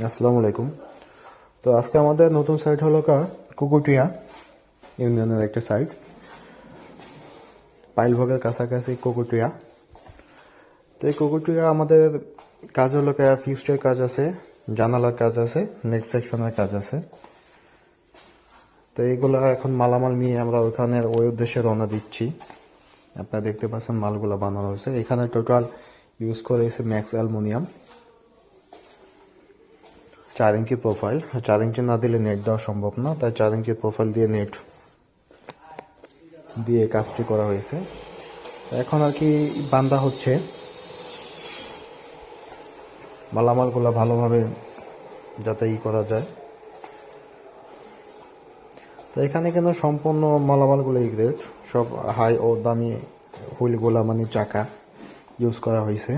আসসালামু আলাইকুম। তো আজকে আমাদের নতুন সাইট হলো কুকুটিয়া ইউনিয়নের একটা সাইট, পাইলভোগের কাছাকাছি কুকুটিয়া। তো এই কুকুটিয়া আমাদের কাজ হলো ফিক্সডের কাজ আছে, জানালার কাজ আছে, নেট সেকশনের কাজ আছে। তো এইগুলা এখন মালামাল নিয়ে আমরা ওই উদ্দেশ্যে রওনা দিচ্ছি। আপনারা দেখতে পাচ্ছেন মালগুলো বানানো হয়েছে। এখানে টোটাল ইউজ করা হয়েছে ম্যাক্স অ্যালুমিনিয়াম, 4 ইঞ্চি প্রোফাইল। 4 ইঞ্চি না দিলে নেট দেওয়া সম্ভব না, তাই 4 ইঞ্চি প্রোফাইল দিয়ে নেট দিয়ে কাজটি করা হয়েছে। এখন আর কি বান্ধা হচ্ছে, মালামালগুলো ভালোভাবে যাতে করা যায়। তো এখানে কিন্তু সম্পূর্ণ মালামালগুলো গ্রেড, সব হাই ও দামি হুইলগুলা মানে চাকা ইউজ করা হয়েছে।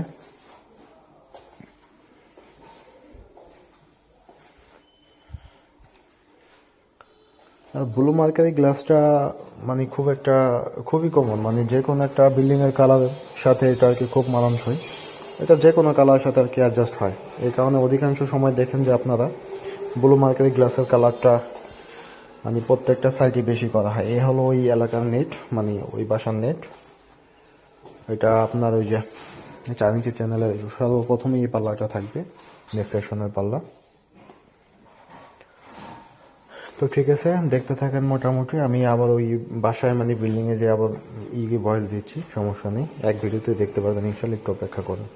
ব্লু মার্কারি গ্লাসটা মানে খুবই কমন, মানে যে কোনো একটা বিল্ডিং এর কালারের সাথে এটা আর কি খুব মানানসই। এটা যে কোনো কালারের সাথে আর কি অ্যাডজাস্ট হয়। এই কারণে অধিকাংশ সময় দেখেন যে আপনারা ব্লু মার্কারি গ্লাসের কালারটা মানে প্রত্যেকটা সাইটে বেশি করা হয়। এই হলো ওই এলাকার নেট, মানে ওই বাসার নেট। এটা আপনার ওই যে 4 ইঞ্চি চ্যানেলের সর্বপ্রথমে এই পাল্লাটা থাকবে, নেট সেকশনের পাল্লা। তো ঠিক আছে, দেখতে থাকেন। মোটামুটি আমি আবার ওই বাসায় মানে বিল্ডিংয়ে যে আবার ভয়েস দিচ্ছি, সমস্যা নেই, এক ভিডিওতে দেখতে পারবেন ইনশাল্লাহ, একটু অপেক্ষা করুন।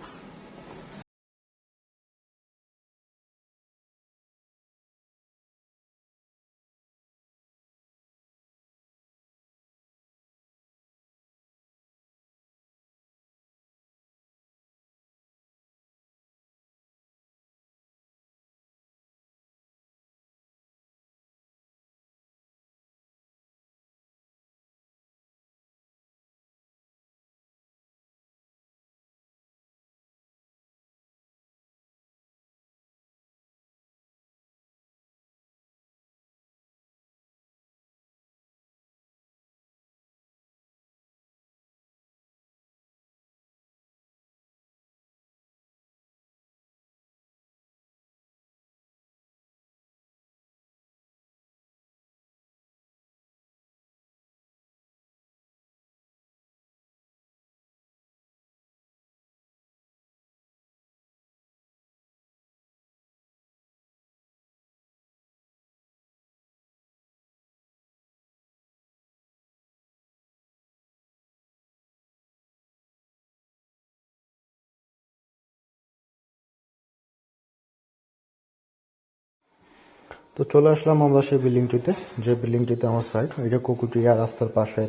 তো চলে আসলাম আমরা সেই বিল্ডিংটিতে, যে বিল্ডিংটিতে আমার সাইট। এটা কুকুটিয়া রাস্তার পাশে।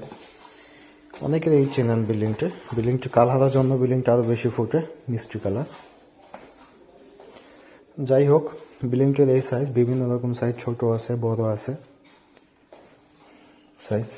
অনেকের এই চেনেন বিল্ডিংটি কালারের জন্য বিল্ডিংটা আরো বেশি ফুটে, মিষ্টি কালার। যাই হোক, বিল্ডিংটির এই সাইজ, বিভিন্ন রকম সাইজ, ছোট আছে, বড় আছে সাইজ।